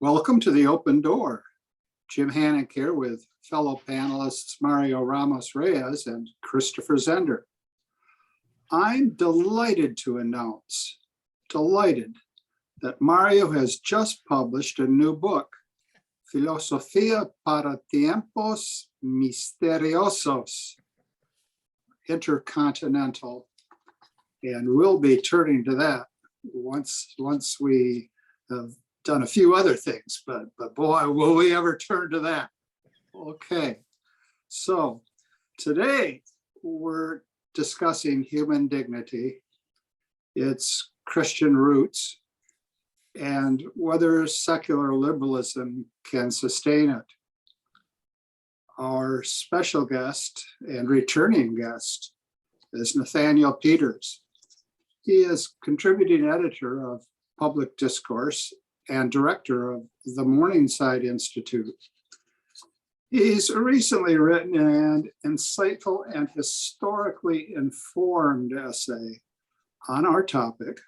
Welcome to the Open Door. Jim Hanink here with fellow panelists Mario Ramos-Reyes and Christopher Zehnder. I'm delighted to announce, that Mario has just published a new book, Filosofía para Tiempos Misteriosos, Intercontinental. And we'll be turning to that once we have done a few other things, but boy, will we ever turn to that. Okay, so today we're discussing human dignity, its Christian roots, and whether secular liberalism can sustain it. Our special guest and returning guest is Nathaniel Peters. He is contributing editor of Public Discourse and director of the Morningside Institute. He's recently written an insightful and historically informed essay on our topic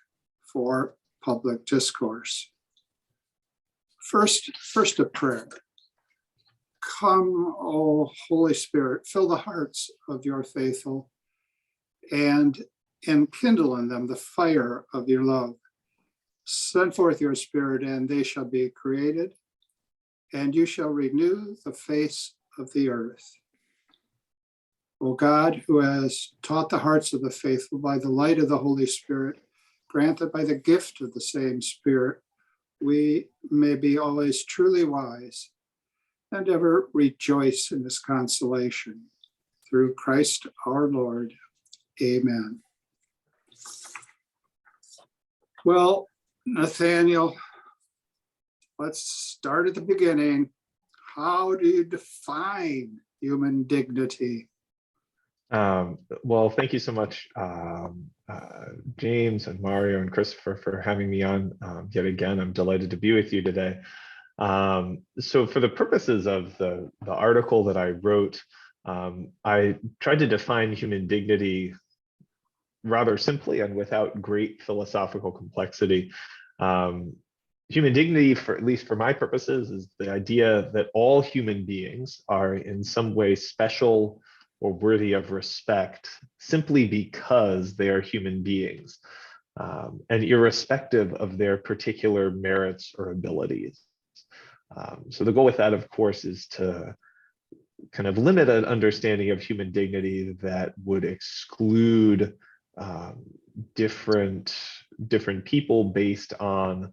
for Public Discourse. First a prayer. Come, O Holy Spirit, fill the hearts of your faithful and enkindle in them the fire of your love. Send forth your Spirit, and they shall be created, and you shall renew the face of the earth. O God, who has taught the hearts of the faithful by the light of the Holy Spirit, granted by the gift of the same Spirit, we may be always truly wise and ever rejoice in this consolation. Through Christ our Lord. Amen. Well, Nathaniel, let's start at the beginning. How do you define human dignity? Well, thank you so much, James and Mario and Christopher, for having me on yet again. I'm delighted to be with you today. So for the purposes of the article that I wrote, I tried to define human dignity rather simply and without great philosophical complexity. Human dignity, for at least for my purposes, is the idea that all human beings are in some way special or worthy of respect simply because they are human beings, and irrespective of their particular merits or abilities. So the goal with that, of course, is to kind of limit an understanding of human dignity that would exclude different people based on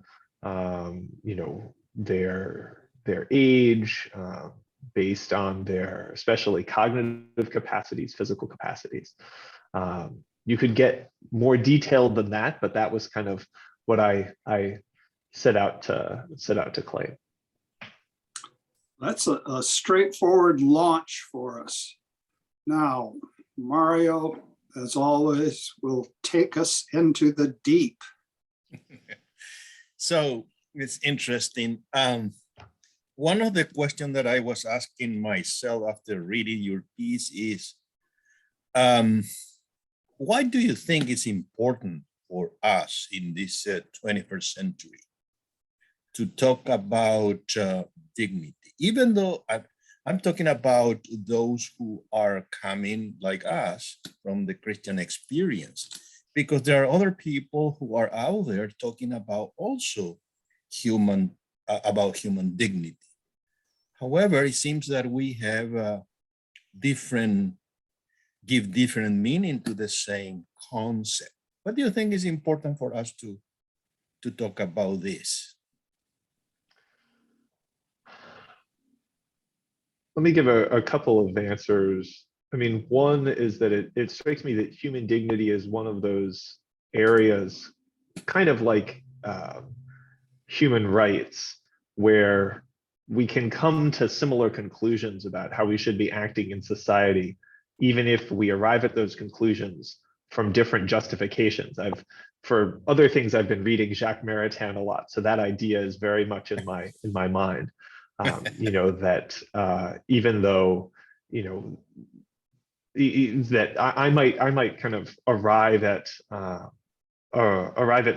their age, based on their especially cognitive capacities, physical capacities. You could get more detailed than that, but that was kind of what I set out to claim. That's a straightforward launch for us. Now, Mario, as always, will take us into the deep. So it's interesting. One of the questions that I was asking myself after reading your piece is, why do you think it's important for us in this 21st century to talk about dignity? Even though I'm talking about those who are coming like us from the Christian experience, because there are other people who are out there talking about also human dignity. However, it seems that we have give different meaning to the same concept. What do you think is important for us to talk about this? Let me give a couple of answers. I mean, one is that it strikes me that human dignity is one of those areas, kind of like human rights, where we can come to similar conclusions about how we should be acting in society, even if we arrive at those conclusions from different justifications. For other things, I've been reading Jacques Maritain a lot, so that idea is very much in my mind. That even though that I might kind of arrive at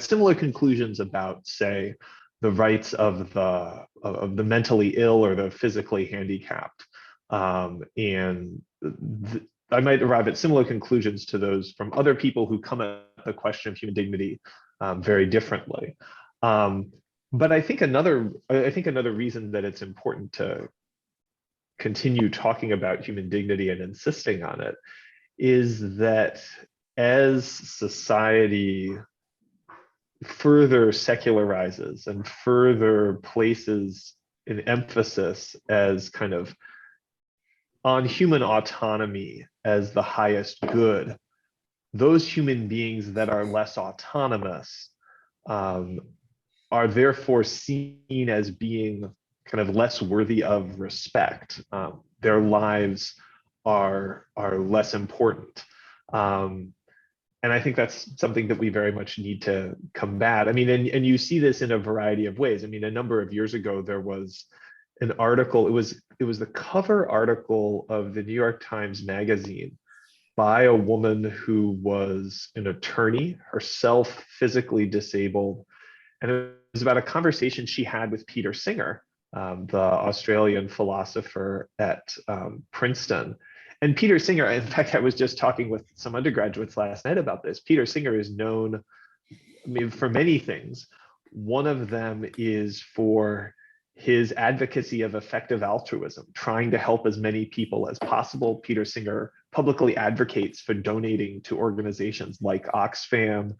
similar conclusions about, say, the rights of the mentally ill or the physically handicapped. I might arrive at similar conclusions to those from other people who come at the question of human dignity very differently. But I think another reason that it's important to continue talking about human dignity and insisting on it is that as society further secularizes and further places an emphasis as kind of on human autonomy as the highest good, those human beings that are less autonomous are therefore seen as being kind of less worthy of respect. Their lives are less important. And I think that's something that we very much need to combat. I mean, and you see this in a variety of ways. I mean, a number of years ago, there was an article, it was the cover article of the New York Times Magazine by a woman who was an attorney, herself physically disabled. And it was about a conversation she had with Peter Singer, the Australian philosopher at Princeton. And Peter Singer, in fact, I was just talking with some undergraduates last night about this. Peter Singer is known, I mean, for many things. One of them is for his advocacy of effective altruism, trying to help as many people as possible. Peter Singer publicly advocates for donating to organizations like Oxfam,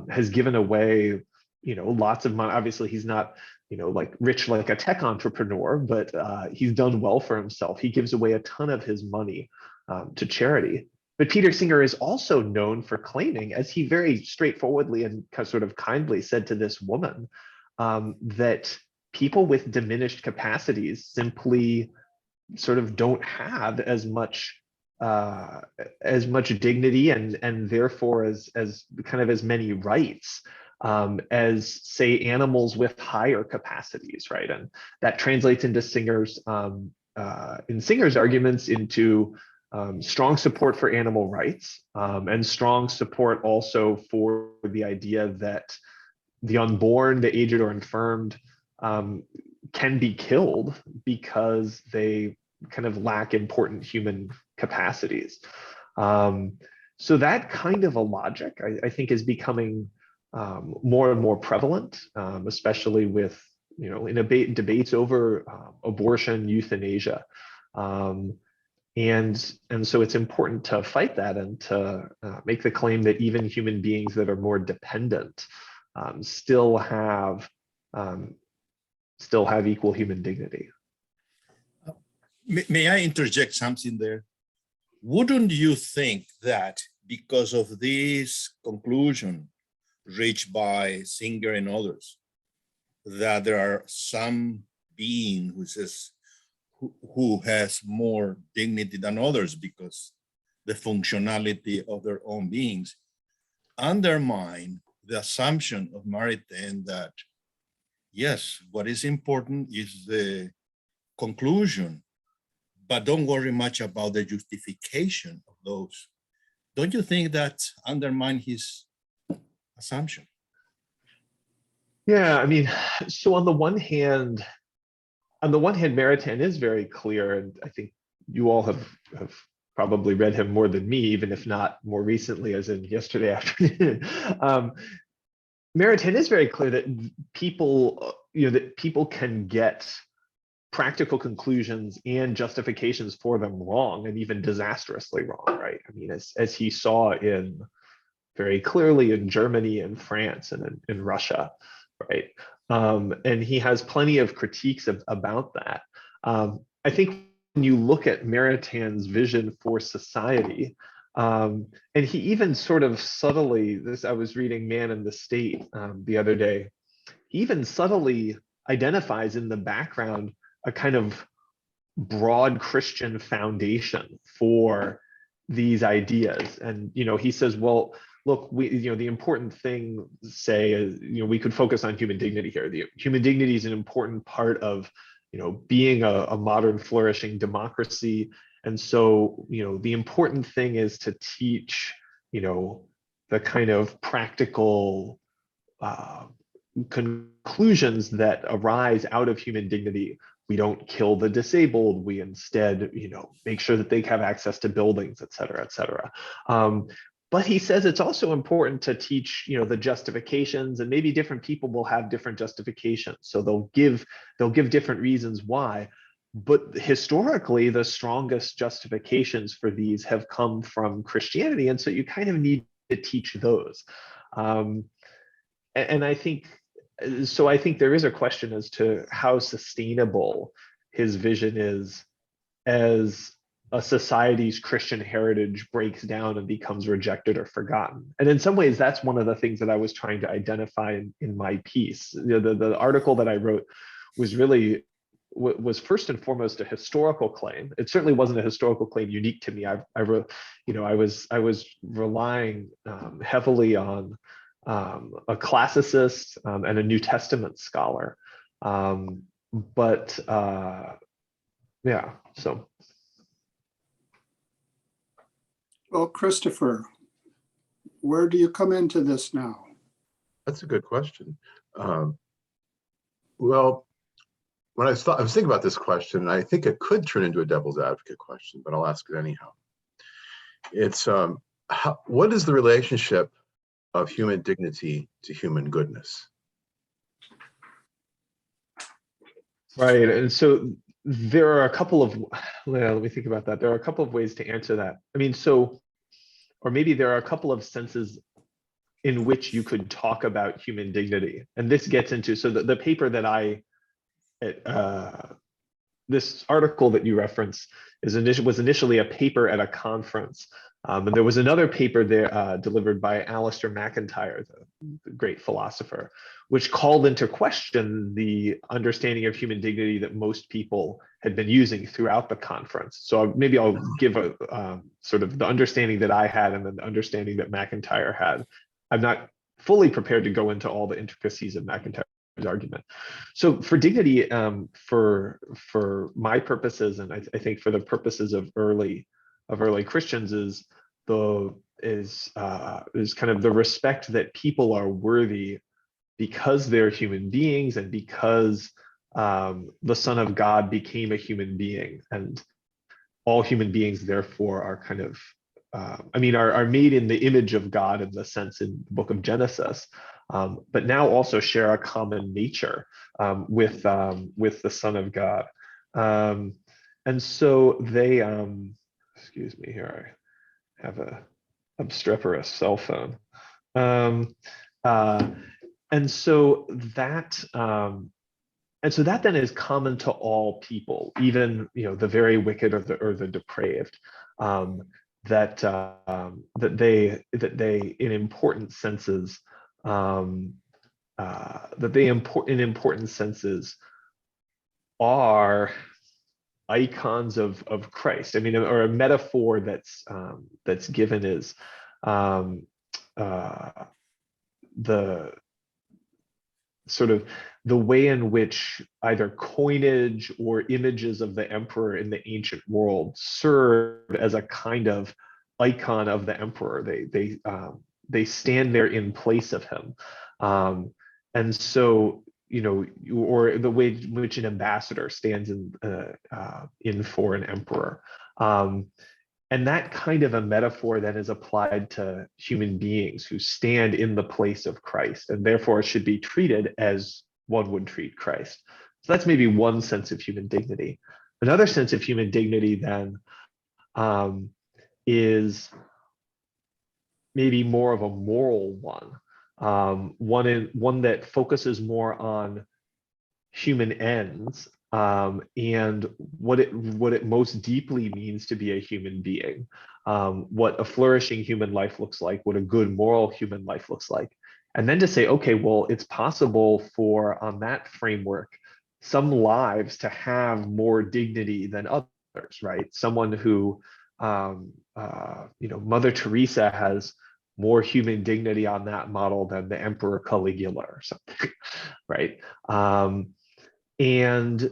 has given away, lots of money. Obviously, he's not, like rich like a tech entrepreneur, but he's done well for himself. He gives away a ton of his money to charity. But Peter Singer is also known for claiming, as he very straightforwardly and sort of kindly said to this woman, that people with diminished capacities simply sort of don't have as much dignity and therefore as kind of as many rights as, say, animals with higher capacities, right? And that translates into Singer's arguments into strong support for animal rights and strong support also for the idea that the unborn, the aged or infirmed can be killed because they kind of lack important human capacities. So that kind of a logic, I think, is becoming more and more prevalent, especially with, in debates over abortion, euthanasia. And so it's important to fight that and to make the claim that even human beings that are more dependent still have equal human dignity. May I interject something there? Wouldn't you think that because of this conclusion reached by Singer and others, that there are some being who has more dignity than others because the functionality of their own beings undermine the assumption of Maritain that, yes, what is important is the conclusion, but don't worry much about the justification of those. Don't you think that undermines his assumption? Yeah, I mean, so on the one hand, Maritain is very clear, and I think you all have probably read him more than me, even if not more recently, as in yesterday afternoon. Maritain is very clear that people can get practical conclusions and justifications for them wrong, and even disastrously wrong, right? I mean, as he saw very clearly in Germany and France and in Russia, right? And he has plenty of critiques about that. I think when you look at Maritain's vision for society, and he even sort of subtly, I was reading Man and the State the other day, he even subtly identifies in the background a kind of broad Christian foundation for these ideas. And, he says, well, look, the important thing, say, is, we could focus on human dignity here. The human dignity is an important part of, being a modern flourishing democracy. And so, the important thing is to teach, the kind of practical conclusions that arise out of human dignity. We don't kill the disabled. We instead, make sure that they have access to buildings, et cetera, et cetera. But he says it's also important to teach, the justifications, and maybe different people will have different justifications. So they'll give different reasons why. But historically, the strongest justifications for these have come from Christianity, and so you kind of need to teach those. And I think there is a question as to how sustainable his vision is as a society's Christian heritage breaks down and becomes rejected or forgotten. And in some ways, that's one of the things that I was trying to identify in my piece. The article that I wrote was first and foremost a historical claim. It certainly wasn't a historical claim unique to me. I wrote, I was relying heavily on a classicist and a New Testament scholar. So. Well, Christopher, where do you come into this now? That's a good question. Well, when I was thinking about this question, I think it could turn into a devil's advocate question, but I'll ask it anyhow. It's what is the relationship of human dignity to human goodness? Right, and so there are a couple of, let me think about that. There are a couple of ways to answer that. Or maybe there are a couple of senses in which you could talk about human dignity. And this gets into, so the paper that this article that you reference was initially a paper at a conference. And there was another paper there delivered by Alistair MacIntyre, the great philosopher, which called into question the understanding of human dignity that most people had been using throughout the conference. So maybe I'll give a sort of the understanding that I had and then the understanding that MacIntyre had. I'm not fully prepared to go into all the intricacies of MacIntyre's argument. So for dignity, for my purposes, and I think for the purposes of early Christians, is kind of the respect that people are worthy because they're human beings and because the Son of God became a human being, and all human beings therefore are kind of are made in the image of God in the sense in the book of Genesis, but now also share a common nature with the Son of God. And so they, excuse me here, I have a obstreperous cell phone. And so that then is common to all people, even the very wicked or the depraved. That they in important senses in important senses are icons of Christ. Or a metaphor that's given is the sort of the way in which either coinage or images of the emperor in the ancient world serve as a kind of icon of the emperor. They stand there in place of him. And so, or the way in which an ambassador stands in for an emperor. And that kind of a metaphor then is applied to human beings who stand in the place of Christ, and therefore should be treated as one would treat Christ. So that's maybe one sense of human dignity. Another sense of human dignity then is maybe more of a moral one, one that focuses more on human ends and what it most deeply means to be a human being, what a flourishing human life looks like, what a good moral human life looks like. And then to say, okay, well, it's possible for, on that framework, some lives to have more dignity than others, right? Someone who, Mother Teresa has more human dignity on that model than the Emperor Caligula or something, right? And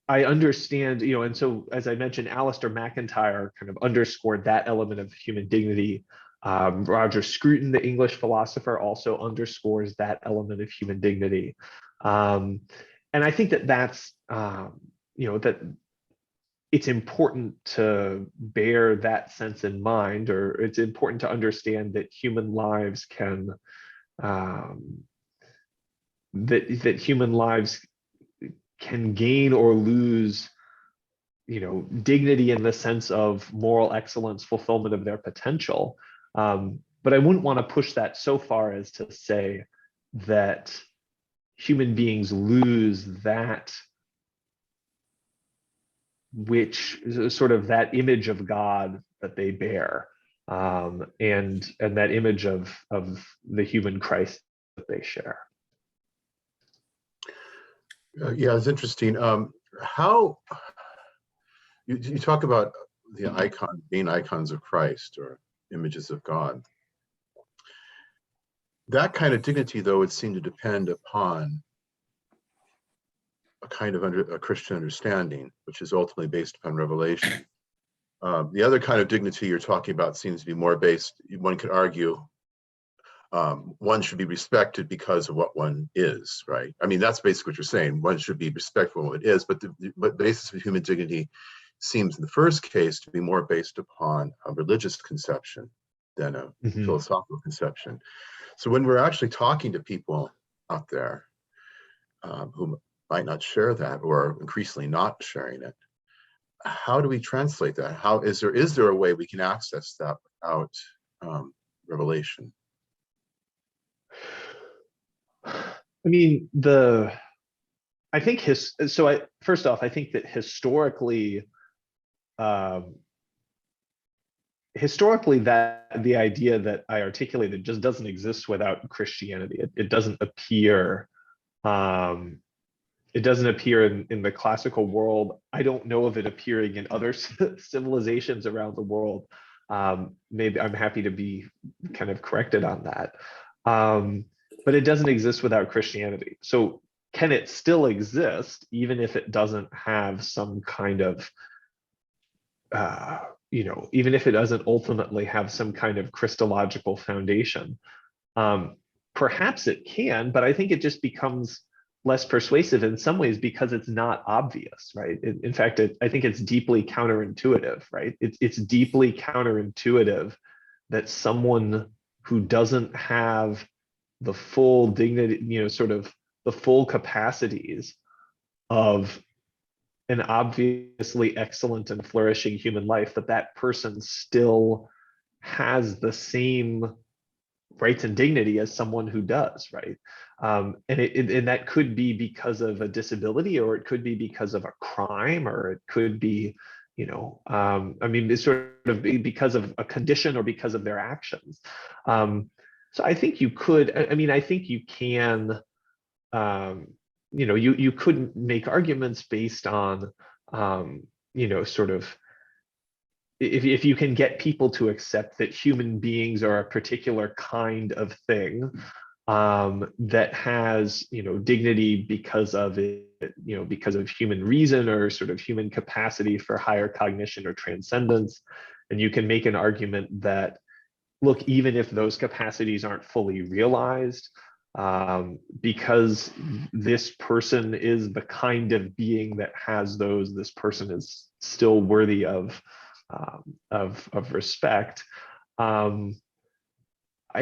I understand, and so as I mentioned, Alistair MacIntyre kind of underscored that element of human dignity Roger Scruton, the English philosopher, also underscores that element of human dignity. And I think that that's, that it's important to bear that sense in mind, or it's important to understand that human lives can, that human lives can gain or lose, dignity in the sense of moral excellence, fulfillment of their potential. But I wouldn't want to push that so far as to say that human beings lose that, which is sort of that image of God that they bear, and that image of the human Christ that they share. Yeah, it's interesting. How you talk about the icon being icons of Christ or images of God. That kind of dignity, though, would seem to depend upon a kind of a Christian understanding, which is ultimately based upon revelation. The other kind of dignity you're talking about seems to be more based, one could argue, one should be respected because of what one is, right? I mean, that's basically what you're saying. One should be respectful of what it is, but the basis of human dignity seems in the first case to be more based upon a religious conception than a philosophical conception. So when we're actually talking to people out there who might not share that or increasingly not sharing it, how do we translate that? How is there a way we can access that without revelation? I mean, first off, I think that historically, that the idea that I articulated just doesn't exist without Christianity. It doesn't appear. It doesn't appear in the classical world. I don't know of it appearing in other civilizations around the world. Maybe I'm happy to be kind of corrected on that. But it doesn't exist without Christianity. So can it still exist even if it doesn't have some kind of, even if it doesn't ultimately have some kind of Christological foundation? Perhaps it can, but I think it just becomes less persuasive in some ways because it's not obvious, right? In fact, I think it's deeply counterintuitive, right? It's deeply counterintuitive that someone who doesn't have the full dignity, sort of the full capacities of an obviously excellent and flourishing human life, that person still has the same rights and dignity as someone who does, right? And that could be because of a disability, or it could be because of a crime, or it could be, it's sort of because of a condition or because of their actions. So I think you could, I think you can, you couldn't make arguments based on, sort of, if you can get people to accept that human beings are a particular kind of thing that has, dignity because of it, because of human reason or sort of human capacity for higher cognition or transcendence, and you can make an argument that, look, even if those capacities aren't fully realized, because this person is the kind of being that has those, this person is still worthy of respect. I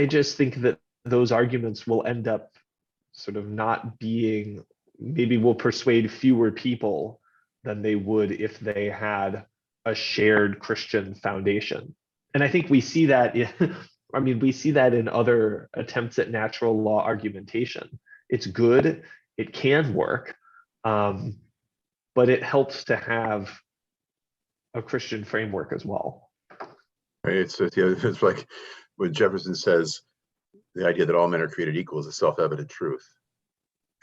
just think that those arguments will end up sort of not being, maybe will persuade fewer people than they would if they had a shared Christian foundation. And I think we see that we see that in other attempts at natural law argumentation. It's good, it can work, but it helps to have a Christian framework as well. Right. It's like when Jefferson says the idea that all men are created equal is a self-evident truth.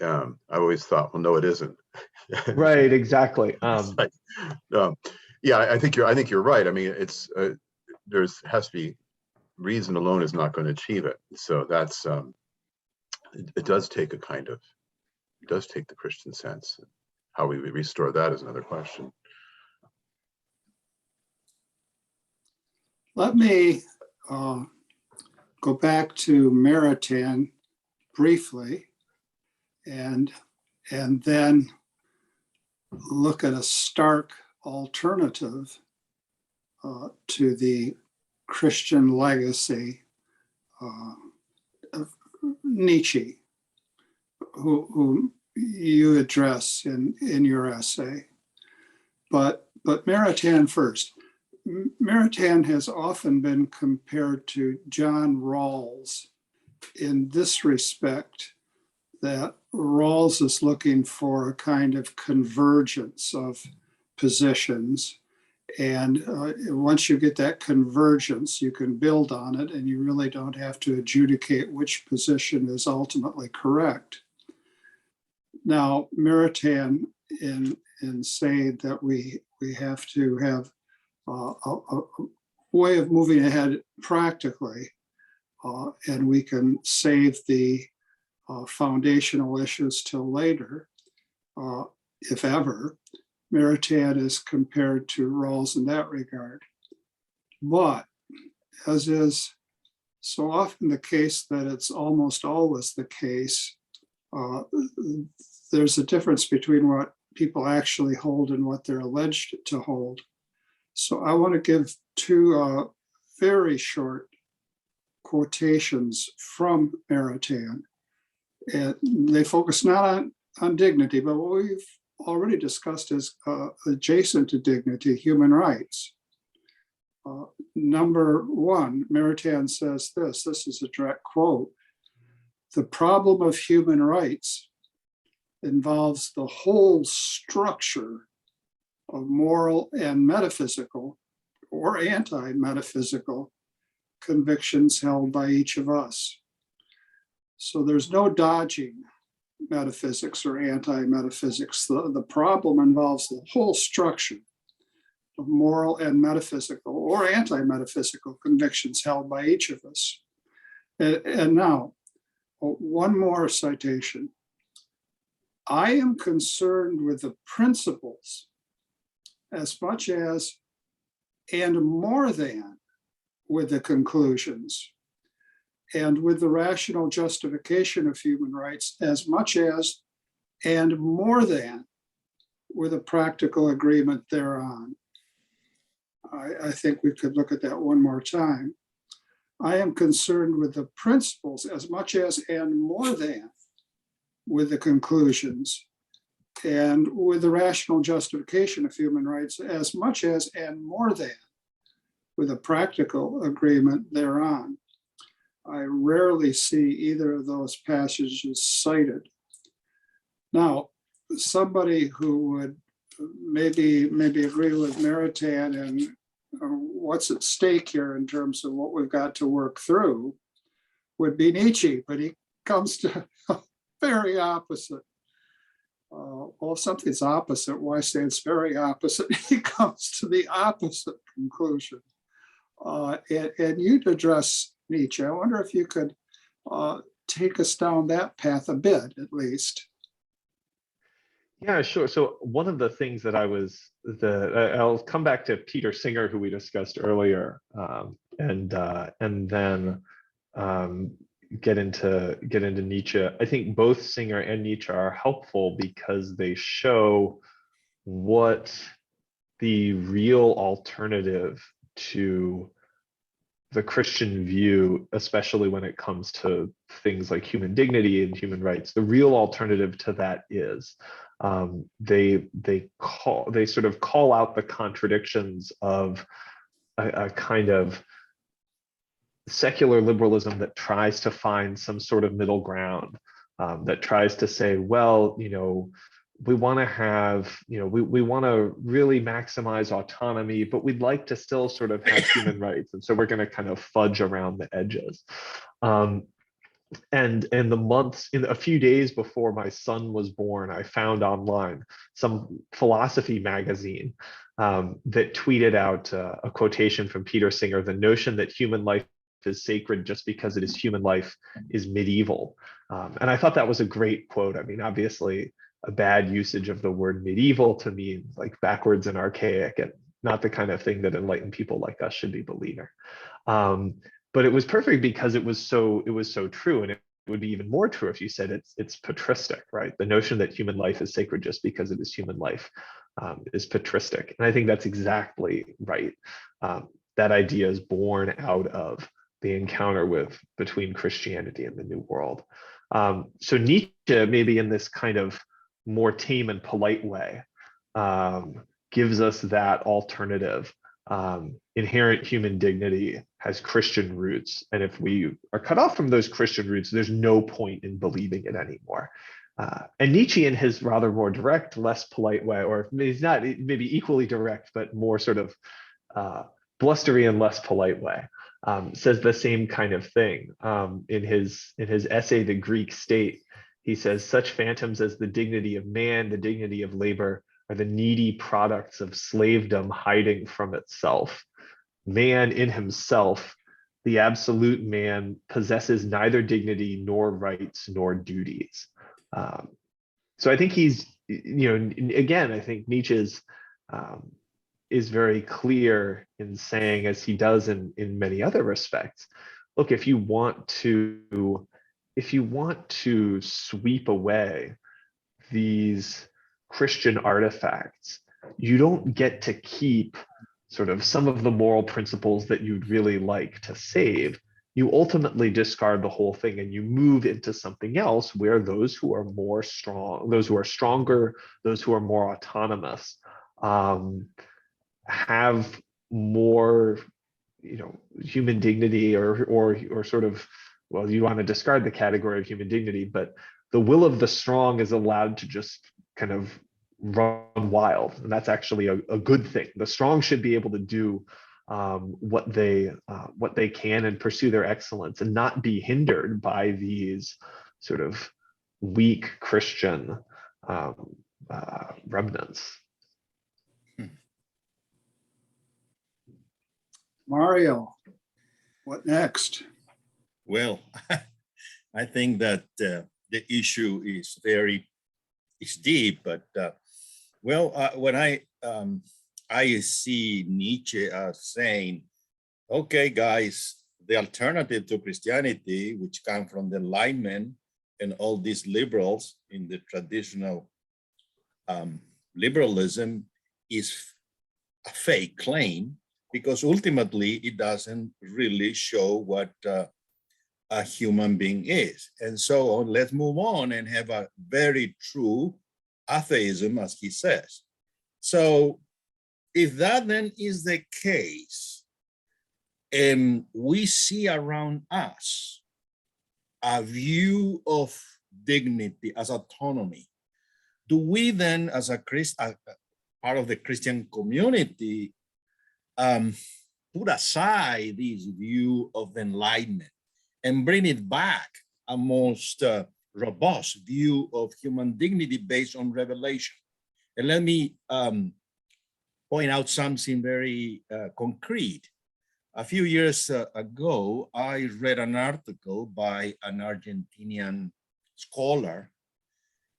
I always thought, well, no, it isn't. Right. Exactly. Yeah, I think you're right. I mean, it's has to be, reason alone is not going to achieve it. So that's it does take the Christian sense. How we restore that is another question. Let me go back to Maritain briefly and then look at a stark alternative to the Christian legacy of Nietzsche, whom you address in your essay. But Maritain first. Maritain has often been compared to John Rawls in this respect, that Rawls is looking for a kind of convergence of positions. And once you get that convergence, you can build on it, and you really don't have to adjudicate which position is ultimately correct. Now, Maritain, in saying that we have to have a way of moving ahead practically, and we can save the foundational issues till later, if ever. Maritain is compared to Rawls in that regard. But as is so often the case that it's almost always the case, there's a difference between what people actually hold and what they're alleged to hold. So I want to give two very short quotations from Maritain. And they focus not on dignity, but what we've already discussed is adjacent to dignity, human rights. Number one, Maritain says this is a direct quote: "The problem of human rights involves the whole structure of moral and metaphysical or anti-metaphysical convictions held by each of us." So there's no dodging metaphysics or anti-metaphysics. The problem involves the whole structure of moral and metaphysical or anti-metaphysical convictions held by each of us. And now, one more citation. "I am concerned with the principles as much as and more than with the conclusions, and with the rational justification of human rights as much as and more than with a practical agreement thereon." I think we could look at that one more time. "I am concerned with the principles as much as and more than with the conclusions, and with the rational justification of human rights as much as and more than with a practical agreement thereon." I rarely see either of those passages cited. Now, somebody who would maybe agree with Maritain and what's at stake here in terms of what we've got to work through would be Nietzsche, but he comes to a very opposite. Well, if something's opposite, why say it's very opposite? He comes to the opposite conclusion. And you'd address Nietzsche. I wonder if you could take us down that path a bit, at least. Yeah, sure. So one of the things that I'll come back to Peter Singer, who we discussed earlier, and then get into Nietzsche. I think both Singer and Nietzsche are helpful because they show what the real alternative to the Christian view, especially when it comes to things like human dignity and human rights, the real alternative to that is. They sort of call out the contradictions of a kind of secular liberalism that tries to find some sort of middle ground, that tries to say, well, we want to have, we want to really maximize autonomy, but we'd like to still sort of have human rights. And so we're going to kind of fudge around the edges. And in a few days before my son was born, I found online some philosophy magazine that tweeted out a quotation from Peter Singer: "The notion that human life is sacred just because it is human life is medieval." And I thought that was a great quote. I mean, obviously, a bad usage of the word medieval to mean like backwards and archaic, and not the kind of thing that enlightened people like us should be believing. but it was perfect because it was so true, and it would be even more true if you said it's patristic, right? The notion that human life is sacred just because it is human life is patristic, and I think that's exactly right. That idea is born out of the encounter between Christianity and the New World. So Nietzsche, maybe in this kind of more tame and polite way, gives us that alternative. Inherent human dignity has Christian roots, and if we are cut off from those Christian roots, there's no point in believing it anymore. And Nietzsche, in his rather more direct, less polite way, or he's not maybe equally direct, but more sort of blustery and less polite way, says the same kind of thing. In his essay, The Greek State, he says, such phantoms as the dignity of man, the dignity of labor, are the needy products of slavedom hiding from itself. Man in himself, the absolute man, possesses neither dignity nor rights nor duties. So I think he's, again, I think Nietzsche's is very clear in saying, as he does in many other respects, look, if you want to sweep away these Christian artifacts, you don't get to keep sort of some of the moral principles that you'd really like to save. You ultimately discard the whole thing and you move into something else where those who are more strong, those who are stronger, those who are more autonomous, have more, human dignity, or sort of, well, you want to discard the category of human dignity, but the will of the strong is allowed to just kind of run wild, and that's actually a good thing. The strong should be able to do what they can and pursue their excellence, and not be hindered by these sort of weak Christian remnants. Mario, what next? Well, I think that the issue is deep, but when I see Nietzsche as saying, okay, guys, the alternative to Christianity, which come from the Enlightenment and all these liberals in the traditional liberalism, is a fake claim, because ultimately it doesn't really show what a human being is. And so let's move on and have a very true atheism, as he says. So if that then is the case, and we see around us a view of dignity as autonomy, do we then, as a part of the Christian community, put aside this view of enlightenment and bring it back a most robust view of human dignity based on revelation? And let me point out something very concrete. A few years ago, I read an article by an Argentinian scholar,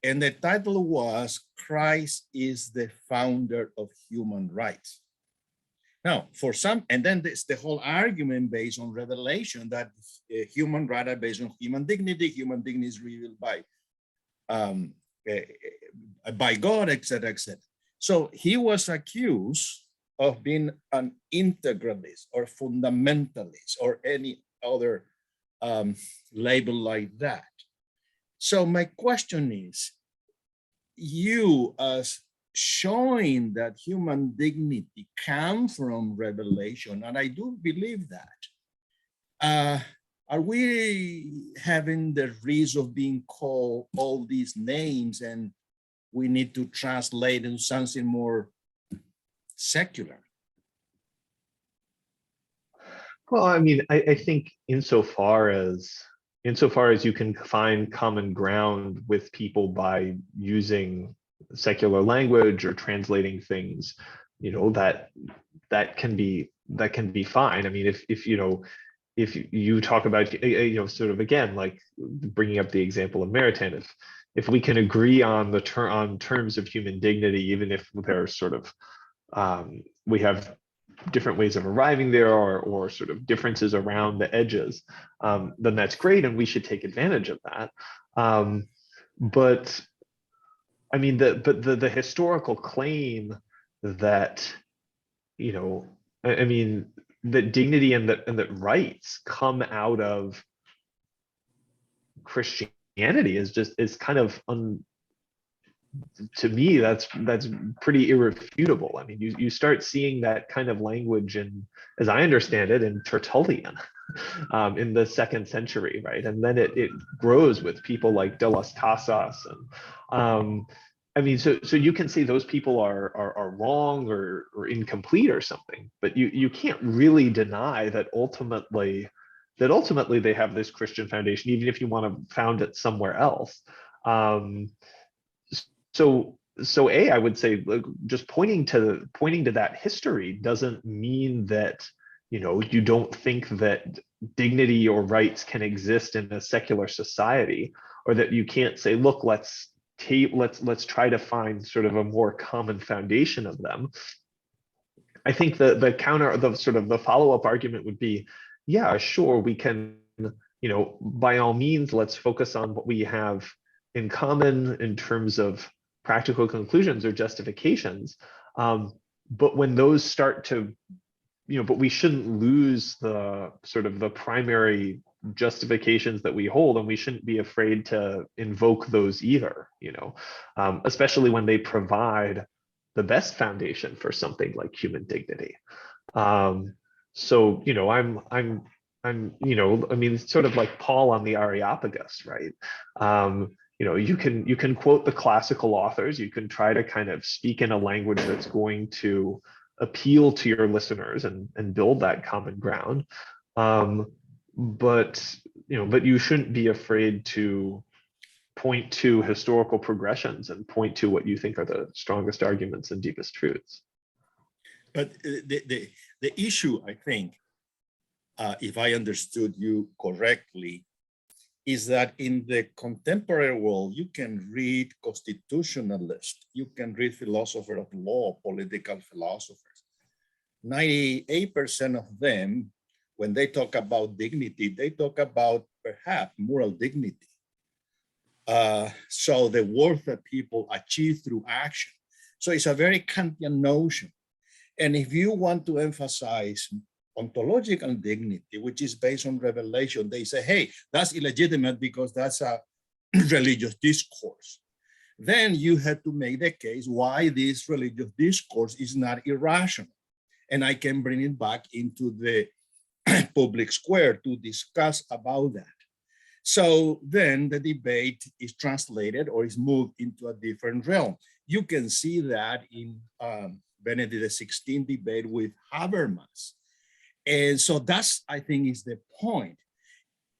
and the title was "Christ is the Founder of Human Rights." Now, for some, and then there's the whole argument based on revelation that human rights are based on human dignity is revealed by God, etc., etc. So he was accused of being an integralist or fundamentalist or any other label like that. So my question is, you as showing that human dignity comes from revelation, and I do believe that, are we having the risk of being called all these names and we need to translate into something more secular? Well, I mean, I think insofar as you can find common ground with people by using secular language or translating things, that can be fine. I mean, if you talk about, sort of, again, like bringing up the example of Maritain, if we can agree on on terms of human dignity, even if there's sort of we have different ways of arriving there, or sort of differences around the edges, then that's great, and we should take advantage of that. But I mean, the historical claim that, you know, I mean, that dignity and that rights come out of Christianity is kind of to me, that's pretty irrefutable. I mean, you start seeing that kind of language in, as I understand it, in Tertullian in the 2nd century, right? And then it grows with people like De las Casas, and I mean, so you can say those people are wrong or incomplete or something, but you can't really deny that ultimately they have this Christian foundation, even if you want to found it somewhere else. So I would say, like, just pointing to that history doesn't mean that, you know, you don't think that dignity or rights can exist in a secular society, or that you can't say, look, let's try to find sort of a more common foundation of them. I think the follow-up argument would be, yeah, sure, we can, you know, by all means, let's focus on what we have in common in terms of practical conclusions or justifications. But when those start to, you know, but we shouldn't lose the sort of the primary justifications that we hold, and we shouldn't be afraid to invoke those either, you know, especially when they provide the best foundation for something like human dignity. So, you know, I'm, you know, I mean, sort of like Paul on the Areopagus, right? You know, you can quote the classical authors, you can try to kind of speak in a language that's going to appeal to your listeners and build that common ground. But, you know, but you shouldn't be afraid to point to historical progressions and point to what you think are the strongest arguments and deepest truths. But the issue, I think, if I understood you correctly, is that in the contemporary world, you can read constitutionalists, you can read philosophers of law, political philosophers. 98% of them, when they talk about dignity, they talk about perhaps moral dignity. So the worth that people achieve through action. So it's a very Kantian notion. And if you want to emphasize ontological dignity, which is based on revelation, they say, hey, that's illegitimate because that's a religious discourse. Then you have to make the case why this religious discourse is not irrational. And I can bring it back into the public square to discuss about that. So then the debate is translated or is moved into a different realm. You can see that in Benedict XVI debate with Habermas. And so that's, I think, is the point.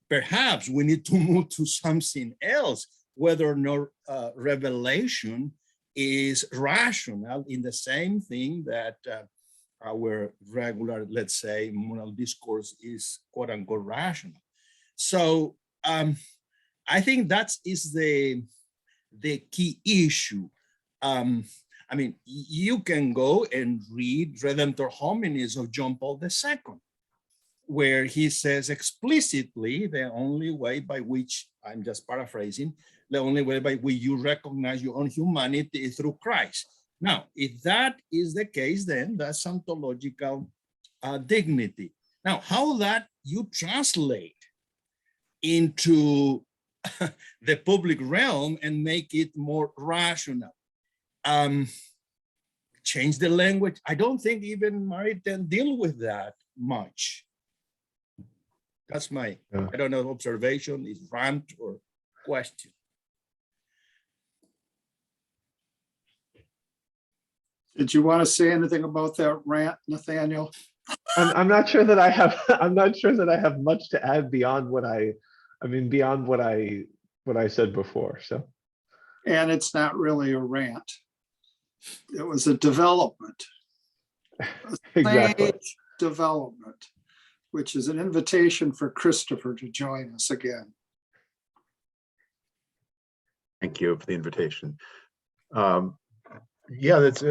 Perhaps we need to move to something else, whether or not revelation is rational in the same thing that our regular, let's say, moral discourse is quote unquote rational. So I think that is the key issue. I mean, you can go and read Redemptor Hominis of John Paul II, where he says explicitly the only way by which, I'm just paraphrasing, the only way by which you recognize your own humanity is through Christ. Now, if that is the case, then that's ontological dignity. Now, how that you translate into the public realm and make it more rational. Change the language. I don't think even Maritain deal with that much. That's my, I don't know, observation, is rant or question. Did you want to say anything about that rant, Nathaniel? I'm not sure that I have. I'm not sure that I have much to add beyond what beyond what I said before. So, and it's not really a rant. It was a development, exactly. Development, which is an invitation for Christopher to join us again. Thank you for the invitation. Yeah, that's.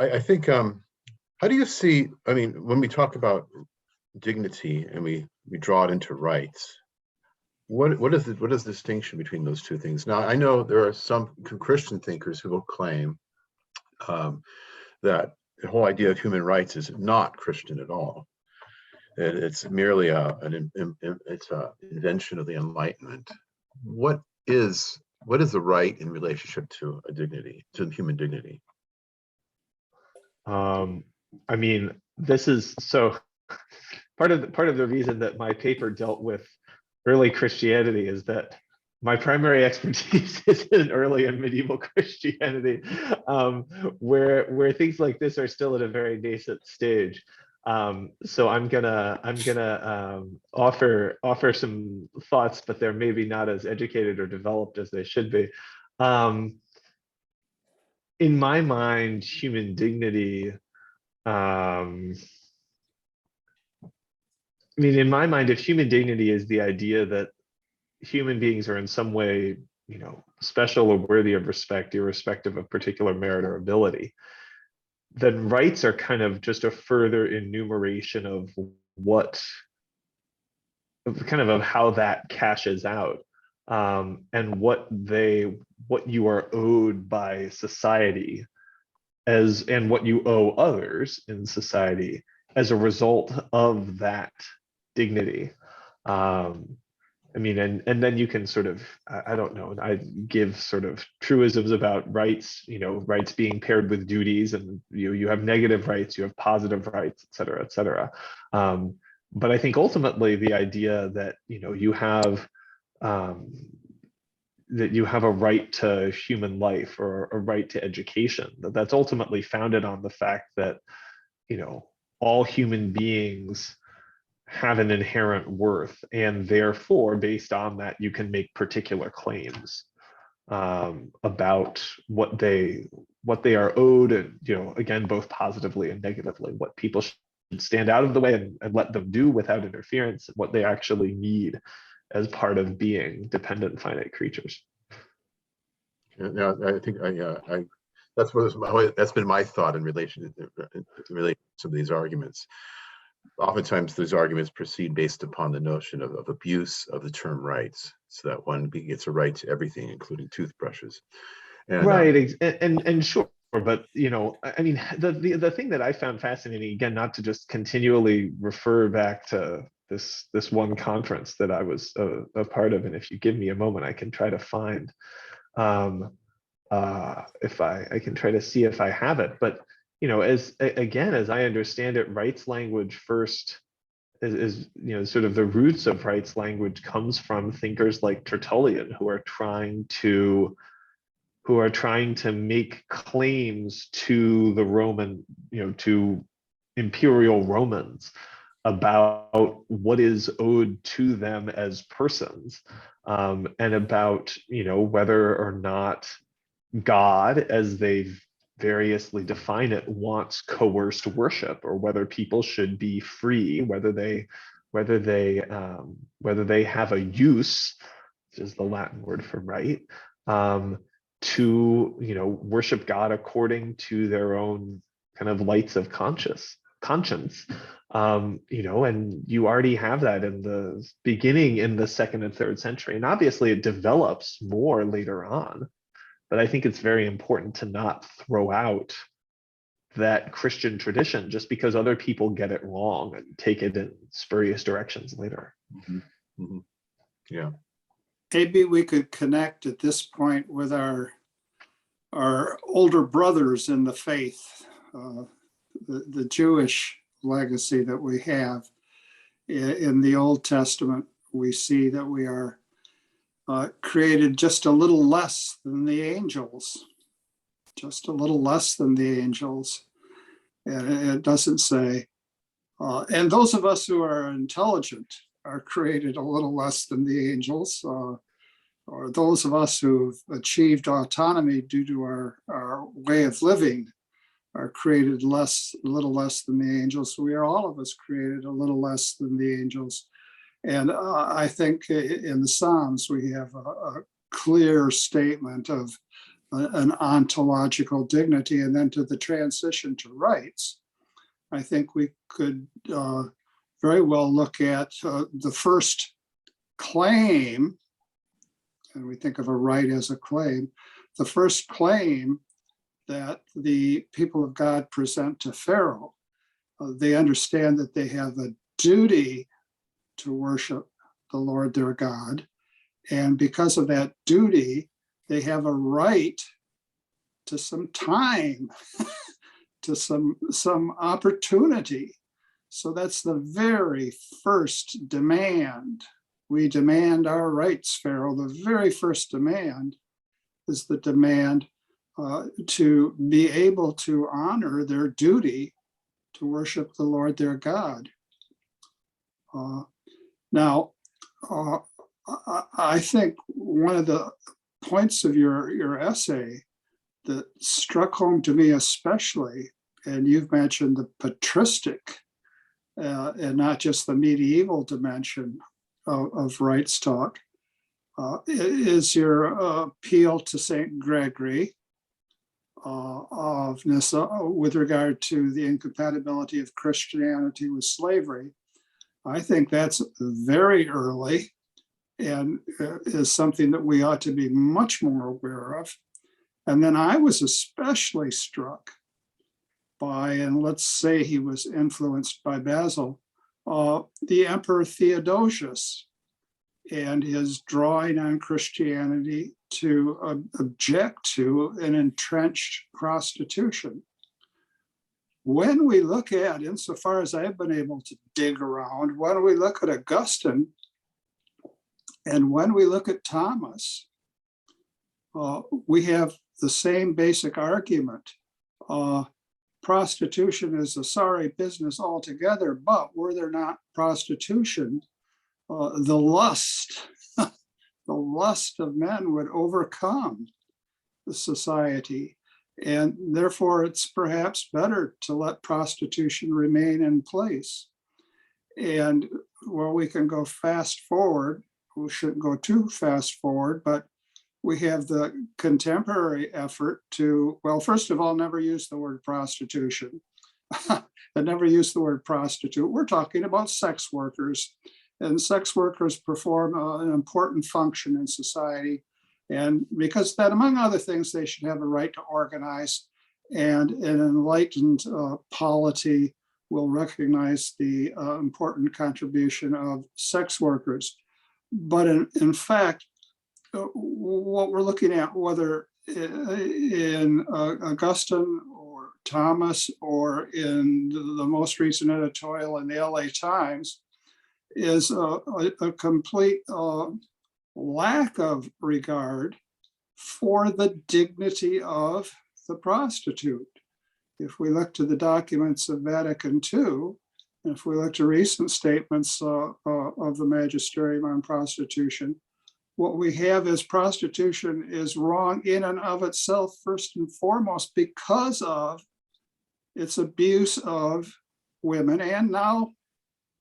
I think How do you see, I mean, when we talk about dignity and we draw it into rights, what is the distinction between those two things? Now, I know there are some Christian thinkers who will claim that the whole idea of human rights is not Christian at all. It's merely an invention of the Enlightenment. What is the right in relationship to a dignity, to human dignity? I mean, this is so part of the reason that my paper dealt with early Christianity is that my primary expertise is in early and medieval Christianity, where things like this are still at a very nascent stage. So I'm gonna offer some thoughts, but they're maybe not as educated or developed as they should be. In my mind, human dignity. I mean, in my mind, if human dignity is the idea that human beings are in some way, special or worthy of respect, irrespective of particular merit or ability, then rights are kind of just a further enumeration of of how that cashes out, and what you are owed by society and what you owe others in society as a result of that dignity. I mean, and then you can sort of, I don't know, I give sort of truisms about rights, rights being paired with duties, and you have negative rights, you have positive rights, et cetera, et cetera. But I think ultimately the idea that, you have a right to human life or a right to education, that's ultimately founded on the fact that, all human beings have an inherent worth, and therefore based on that you can make particular claims about what they are owed, and again, both positively and negatively, what people should stand out of the way and let them do without interference, and what they actually need as part of being dependent finite creatures. Yeah, I think that's been my thought in relation to some of these arguments. Oftentimes those arguments proceed based upon the notion of abuse of the term rights, so that one gets a right to everything, including toothbrushes. And, right, and sure, but I mean, the thing that I found fascinating, again, not to just continually refer back to this one conference that I was a part of, and if you give me a moment, I can try to find if I can try to see if I have it, but as I understand it, rights language first is sort of the roots of rights language comes from thinkers like Tertullian, who are trying to make claims to the Roman, to imperial Romans about what is owed to them as persons, and about whether or not God, as they variously define it, wants coerced worship, or whether people should be free, whether they have a use, which is the Latin word for right, to worship God according to their own kind of lights of conscience. And you already have that in the beginning in the 2nd and 3rd century, and obviously it develops more later on. But I think it's very important to not throw out that Christian tradition just because other people get it wrong and take it in spurious directions later. Mm-hmm. Mm-hmm. Yeah. Maybe we could connect at this point with our older brothers in the faith, the Jewish legacy that we have. In the Old Testament, we see that we are created just a little less than the angels, just a little less than the angels. And it doesn't say, and those of us who are intelligent are created a little less than the angels, or those of us who've achieved autonomy due to our way of living are created a little less than the angels. We are, all of us, created a little less than the angels. And I think in the Psalms, we have a clear statement of an ontological dignity. And then to the transition to rights, I think we could very well look at the first claim, and we think of a right as a claim, the first claim that the people of God present to Pharaoh. They understand that they have a duty to worship the Lord their God. And because of that duty, they have a right to some time, to some opportunity. So that's the very first demand. We demand our rights, Pharaoh. The very first demand is the demand to be able to honor their duty to worship the Lord their God. Now, I think one of the points of your essay that struck home to me especially, and you've mentioned the patristic and not just the medieval dimension of rights talk, is your appeal to St. Gregory of Nyssa with regard to the incompatibility of Christianity with slavery. I think that's very early and is something that we ought to be much more aware of. And then I was especially struck by, and let's say he was influenced by Basil, the Emperor Theodosius and his drawing on Christianity to object to an entrenched prostitution. When we look at, insofar as I've been able to dig around, when we look at Augustine and when we look at Thomas, we have the same basic argument. Prostitution is a sorry business altogether, but were there not prostitution, the lust of men would overcome the society. And therefore, it's perhaps better to let prostitution remain in place. And well, we can go fast forward. We shouldn't go too fast forward, but we have the contemporary effort to, well, first of all, never use the word prostitution. And never use the word prostitute. We're talking about sex workers. And sex workers perform an important function in society. And because that, among other things, they should have a right to organize, and an enlightened polity will recognize the important contribution of sex workers. But in fact, what we're looking at, whether in Augustine or Thomas or in the most recent editorial in the LA Times, is a complete lack of regard for the dignity of the prostitute. If we look to the documents of Vatican II, and if we look to recent statements of the magisterium on prostitution, what we have is prostitution is wrong in and of itself, first and foremost, because of its abuse of women, and now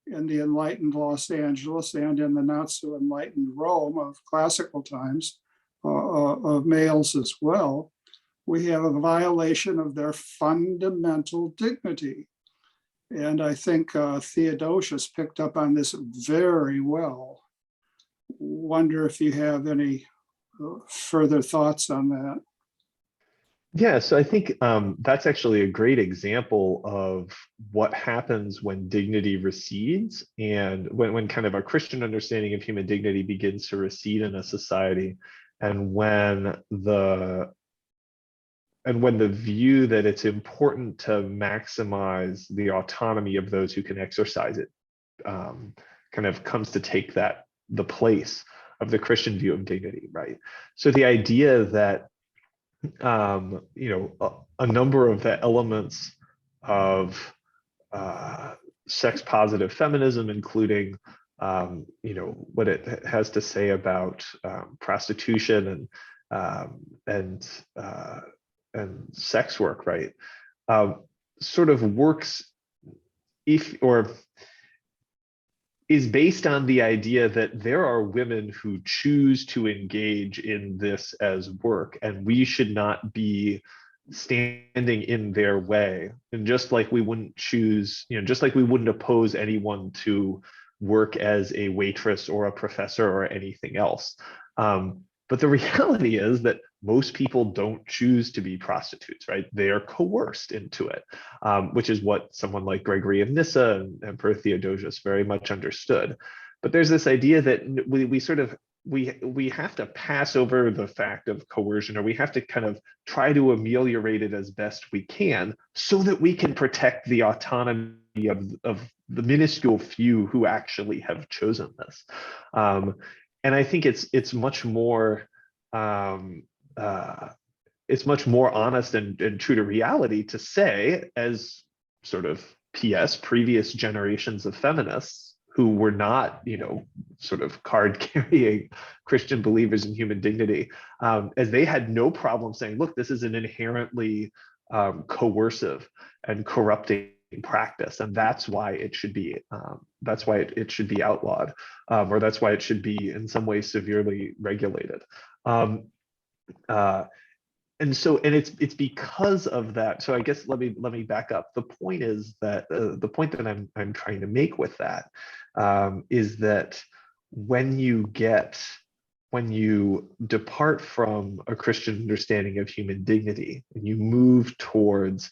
in the enlightened Los Angeles and in the not so enlightened Rome of classical times, of males as well, we have a violation of their fundamental dignity. And I think Theodosius picked up on this very well. Wonder if you have any further thoughts on that. Yeah, so I think that's actually a great example of what happens when dignity recedes, and when kind of our Christian understanding of human dignity begins to recede in a society, and when the view that it's important to maximize the autonomy of those who can exercise it kind of comes to take the place of the Christian view of dignity, right? So the idea that a number of the elements of sex positive feminism, including what it has to say about prostitution and sex work, right? Sort of works is based on the idea that there are women who choose to engage in this as work, and we should not be standing in their way. And just like we wouldn't choose, just like we wouldn't oppose anyone to work as a waitress or a professor or anything else. But the reality is that most people don't choose to be prostitutes, right? They are coerced into it, which is what someone like Gregory of Nyssa and Emperor Theodosius very much understood. But there's this idea that we have to pass over the fact of coercion, or we have to kind of try to ameliorate it as best we can so that we can protect the autonomy of the minuscule few who actually have chosen this. And I think it's much more honest and true to reality to say, as sort of PS previous generations of feminists who were not, sort of card-carrying Christian believers in human dignity, as they had no problem saying, look, this is an inherently coercive and corrupting practice, and that's why it should be outlawed, or that's why it should be in some way severely regulated. And it's because of that. So I guess let me back up. The point is that the point that I'm trying to make with that is that when you depart from a Christian understanding of human dignity and you move towards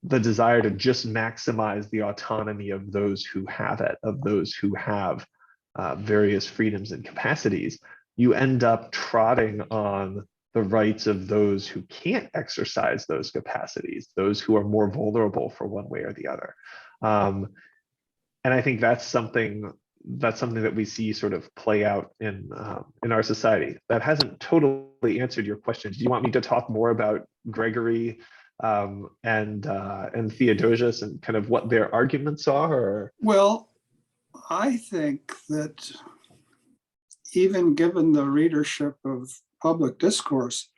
the desire to just maximize the autonomy of those who have it, of those who have various freedoms and capacities, you end up trotting on the rights of those who can't exercise those capacities, those who are more vulnerable for one way or the other. And I think that's something that we see sort of play out in our society. That hasn't totally answered your question. Do you want me to talk more about Gregory and Theodosius and kind of what their arguments are? Or? Well, I think that even given the readership of public discourse,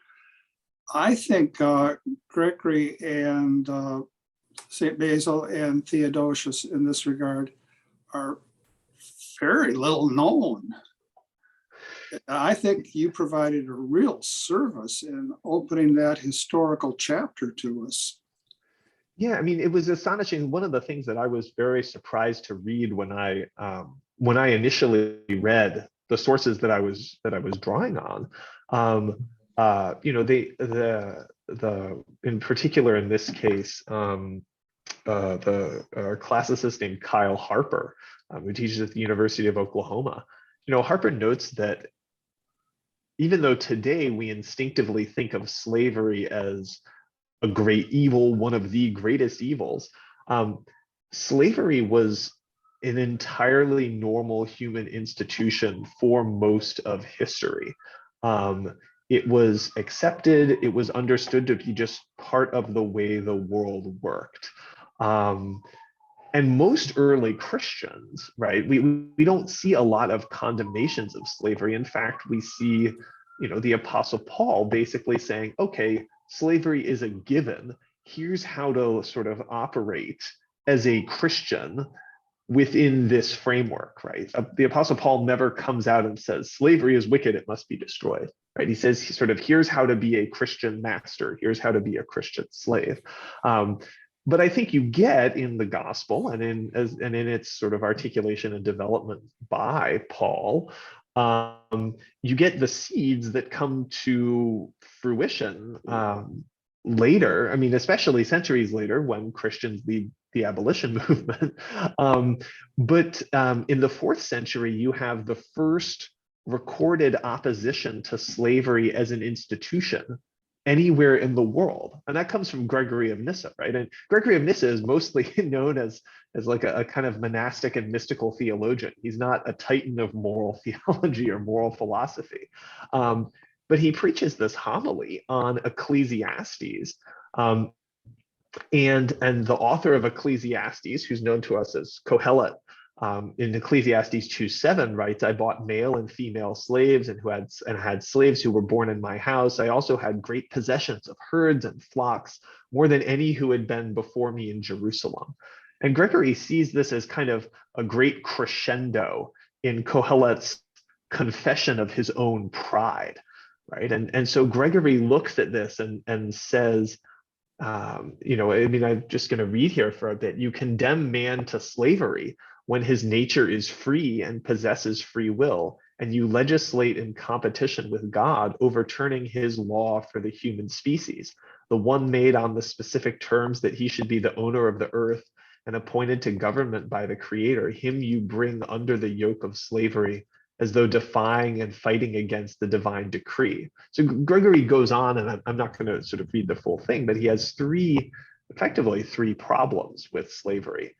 I think Gregory and St. Basil and Theodosius in this regard are very little known. I think you provided a real service in opening that historical chapter to us. Yeah, I mean, it was astonishing. One of the things that I was very surprised to read when I initially read the sources that I was drawing on, in particular in this case, our classicist named Kyle Harper, who teaches at the University of Oklahoma. Harper notes that even though today we instinctively think of slavery as a great evil, one of the greatest evils, slavery was an entirely normal human institution for most of history. It was accepted, it was understood to be just part of the way the world worked. And most early Christians, right, we don't see a lot of condemnations of slavery. In fact, we see, the Apostle Paul basically saying, okay, slavery is a given. Here's how to sort of operate as a Christian within this framework, right? The Apostle Paul never comes out and says, slavery is wicked, it must be destroyed, right? He says, here's how to be a Christian master, here's how to be a Christian slave. But I think you get in the gospel and in its sort of articulation and development by Paul, you get the seeds that come to fruition later. I mean, especially centuries later when Christians lead the abolition movement. But in the 4th century, you have the first recorded opposition to slavery as an institution anywhere in the world, and that comes from Gregory of Nyssa, right? And Gregory of Nyssa is mostly known as like a kind of monastic and mystical theologian. He's not a titan of moral theology or moral philosophy, but he preaches this homily on Ecclesiastes, and the author of Ecclesiastes, who's known to us as Kohelet, in Ecclesiastes 2:7 writes, I bought male and female slaves and had slaves who were born in my house. I also had great possessions of herds and flocks, more than any who had been before me in Jerusalem. And Gregory sees this as kind of a great crescendo in Kohelet's confession of his own pride, right? And so Gregory looks at this and says, you know, I mean, I'm just going to read here for a bit. You condemn man to slavery when his nature is free and possesses free will, and you legislate in competition with God, overturning his law for the human species, the one made on the specific terms that he should be the owner of the earth and appointed to government by the Creator. Him you bring under the yoke of slavery, as though defying and fighting against the divine decree. So Gregory goes on, and I'm not going to sort of read the full thing, but he has effectively three problems with slavery.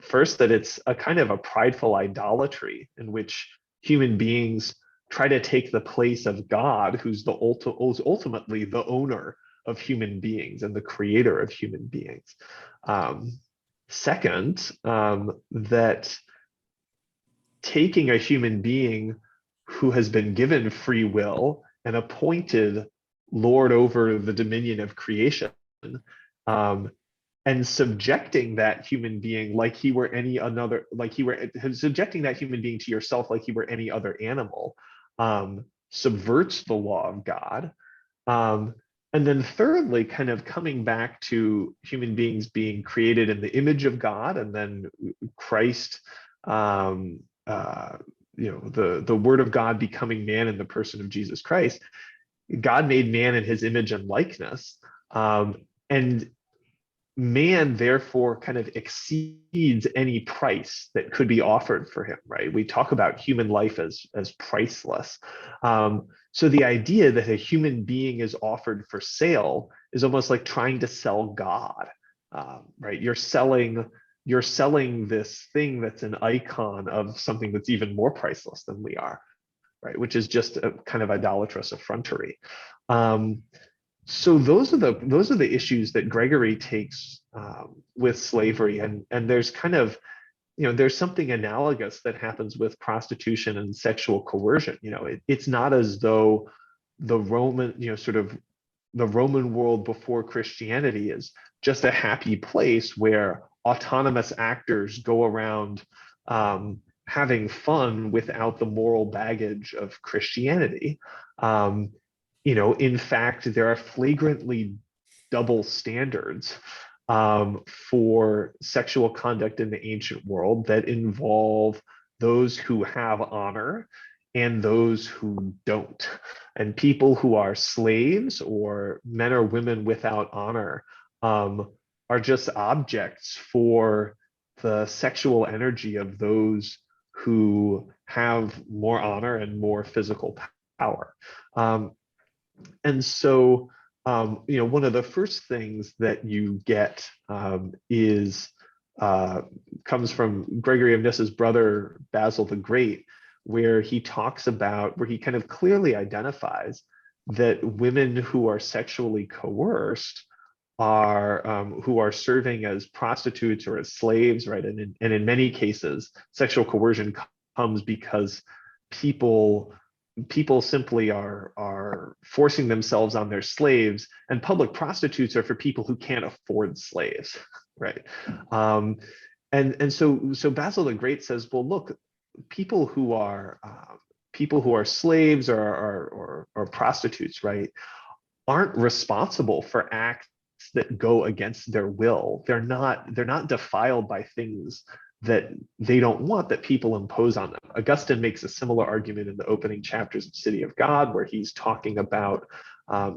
First, that it's a kind of a prideful idolatry in which human beings try to take the place of God, who's ultimately the owner of human beings and the creator of human beings. Second, that taking a human being who has been given free will and appointed Lord over the dominion of creation, and subjecting that human being like he were any another, subjecting that human being to yourself like he were any other animal, subverts the law of God. And then thirdly, kind of coming back to human beings being created in the image of God, and then Christ, you know, the Word of God becoming man in the person of Jesus Christ. God made man in his image and likeness, and man therefore kind of exceeds any price that could be offered for him, right? We talk about human life as priceless. So the idea that a human being is offered for sale is almost like trying to sell God, right? You're selling this thing that's an icon of something that's even more priceless than we are, right? Which is just a kind of idolatrous effrontery. So those are the issues that Gregory takes with slavery, and there's kind of, you know, there's something analogous that happens with prostitution and sexual coercion. You know, it's not as though the Roman, you know, sort of the Roman world before Christianity is just a happy place where autonomous actors go around having fun without the moral baggage of Christianity. You know, in fact, there are flagrantly double standards for sexual conduct in the ancient world that involve those who have honor and those who don't. And people who are slaves or men or women without honor are just objects for the sexual energy of those who have more honor and more physical power. And so, you know, one of the first things that you get comes from Gregory of Nyssa's brother, Basil the Great, where he kind of clearly identifies that women who are sexually coerced who are serving as prostitutes or as slaves, right? And in many cases, sexual coercion comes because people simply are forcing themselves on their slaves, and public prostitutes are for people who can't afford slaves, right? And so Basil the Great says, well, look, people who are slaves or prostitutes, right, aren't responsible for acts that go against their will. They're not defiled by things that they don't want, that people impose on them. Augustine makes a similar argument in the opening chapters of City of God, where he's talking about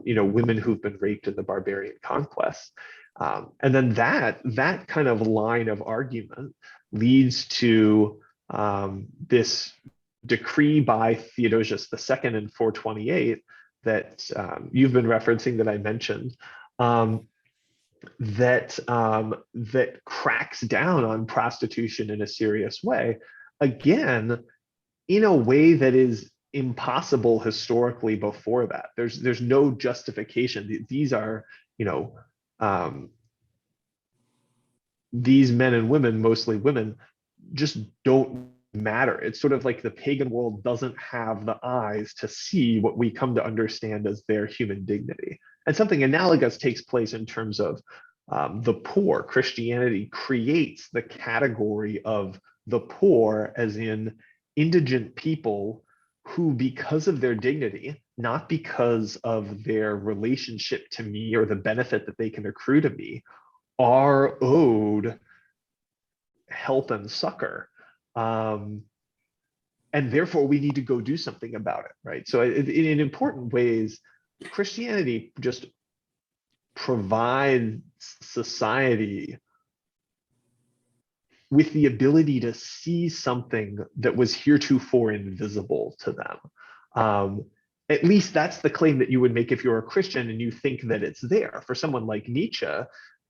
you know, women who've been raped in the barbarian conquests. And then that kind of line of argument leads to this decree by Theodosius II in 428 that you've been referencing, that I mentioned, that cracks down on prostitution in a serious way, again, in a way that is impossible historically before that. There's no justification. These are, you know, these men and women, mostly women, just don't matter. It's sort of like the pagan world doesn't have the eyes to see what we come to understand as their human dignity. And something analogous takes place in terms of the poor. Christianity creates the category of the poor as in indigent people who, because of their dignity, not because of their relationship to me or the benefit that they can accrue to me, are owed help and succor. And therefore, we need to go do something about it, right? So in important ways, Christianity just provides society with the ability to see something that was heretofore invisible to them. At least that's the claim that you would make if you're a Christian and you think that it's there. For someone like Nietzsche,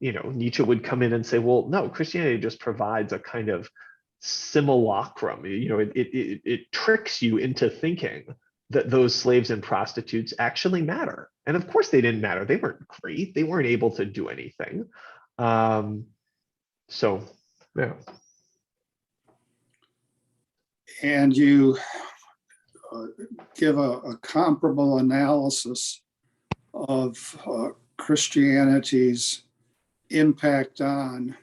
Nietzsche would come in and say, well, no, Christianity just provides a kind of simulacrum. It tricks you into thinking that those slaves and prostitutes actually matter. And of course they didn't matter. They weren't great. They weren't able to do anything. So, yeah. And you give a comparable analysis of Christianity's impact on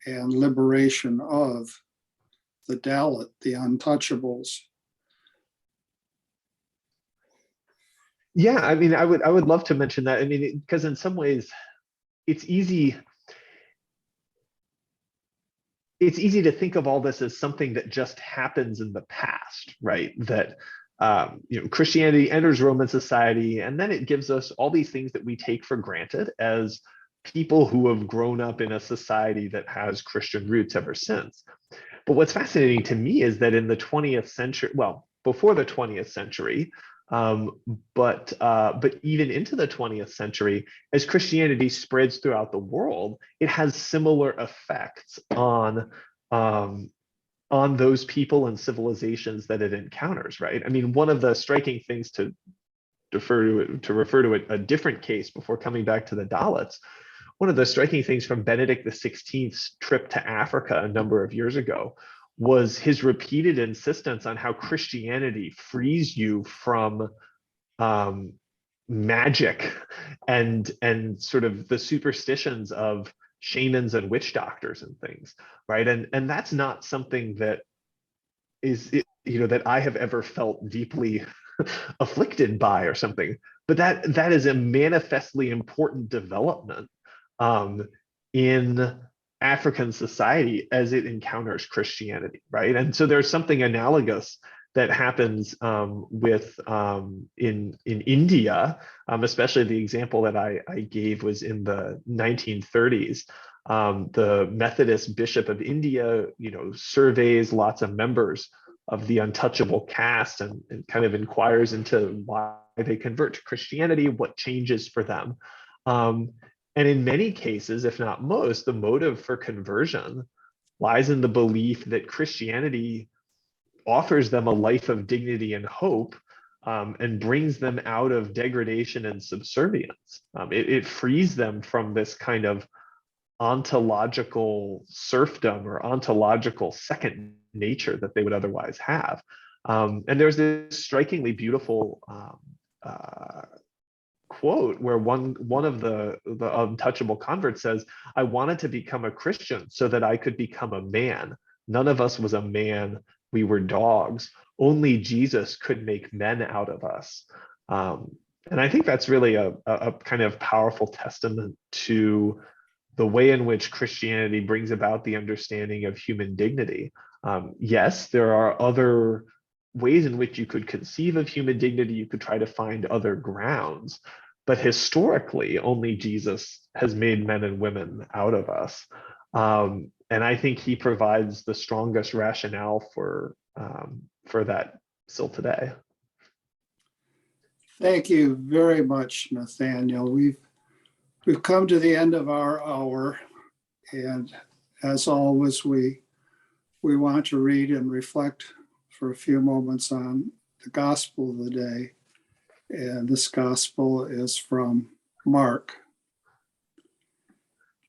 and liberation of the Dalit, the Untouchables. Yeah, I mean, I would love to mention that. I mean, because in some ways, it's easy to think of all this as something that just happens in the past, right? That Christianity enters Roman society, and then it gives us all these things that we take for granted as people who have grown up in a society that has Christian roots ever since. But what's fascinating to me is that in the 20th century, well, before the 20th century, but even into the 20th century, as Christianity spreads throughout the world, it has similar effects on those people and civilizations that it encounters, right? I mean, one of the striking things to refer to a different case before coming back to the Dalits, one of the striking things from Benedict XVI's trip to Africa a number of years ago was his repeated insistence on how Christianity frees you from magic and sort of the superstitions of shamans and witch doctors and things, right? And that's not something that that I have ever felt deeply afflicted by or something, but that is a manifestly important development in African society as it encounters Christianity, right? And so there's something analogous that happens in India, especially the example that I gave was in the 1930s. The Methodist Bishop of India, surveys lots of members of the untouchable caste and kind of inquires into why they convert to Christianity, what changes for them. And in many cases, if not most, the motive for conversion lies in the belief that Christianity offers them a life of dignity and hope, and brings them out of degradation and subservience. It frees them from this kind of ontological serfdom or ontological second nature that they would otherwise have. And there's this strikingly beautiful quote where one of the untouchable converts says, "I wanted to become a Christian so that I could become a man. None of us was a man. We were dogs. Only Jesus could make men out of us." And I think that's really a kind of powerful testament to the way in which Christianity brings about the understanding of human dignity. Yes, there are other ways in which you could conceive of human dignity. You could try to find other grounds, but historically, only Jesus has made men and women out of us. And I think he provides the strongest rationale for that still today. Thank you very much, Nathaniel. We've come to the end of our hour, and as always, we want to read and reflect for a few moments on the gospel of the day. And this gospel is from Mark.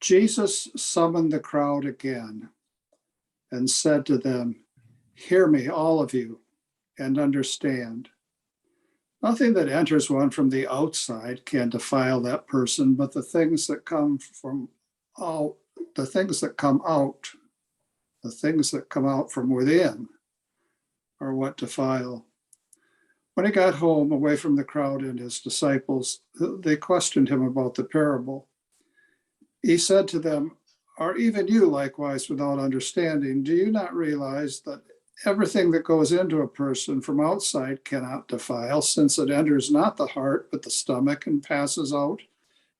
Jesus summoned the crowd again and said to them, "Hear me, all of you, and understand. Nothing that enters one from the outside can defile that person, but the things that come out from within are what defile. When he got home, away from the crowd and his disciples, they questioned him about the parable. He said to them, "Are even you likewise without understanding? Do you not realize that everything that goes into a person from outside cannot defile, since it enters not the heart, but the stomach, and passes out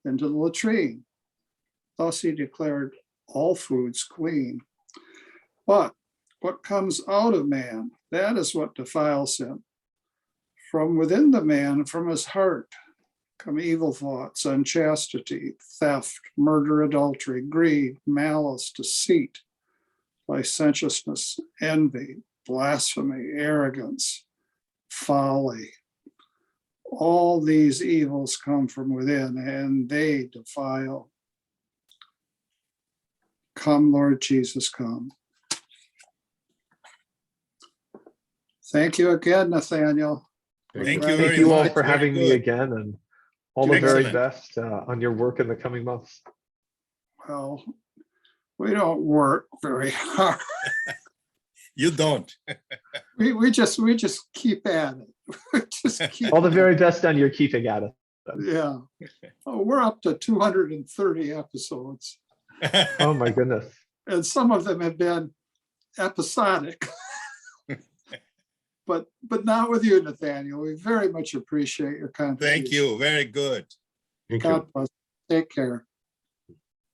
into the latrine? Thus he declared all foods clean. But what comes out of man, that is what defiles him. From within the man, from his heart, come evil thoughts, unchastity, theft, murder, adultery, greed, malice, deceit, licentiousness, envy, blasphemy, arrogance, folly. All these evils come from within, and they defile. Come, Lord Jesus, come." Thank you again, Nathaniel. Thank you Thank very you all much. for Very having me good. again, and all the very Excellent. best on your work in the coming months. Well, we don't work very hard. You don't. We just keep at it. We just keep All the at very best on your keeping at it. it. Yeah. Oh, we're up to 230 episodes, Oh my goodness. and some of them have been episodic. But not with you, Nathaniel. We very much appreciate your contribution. Thank you. Very good. Thank you. God bless. Take care.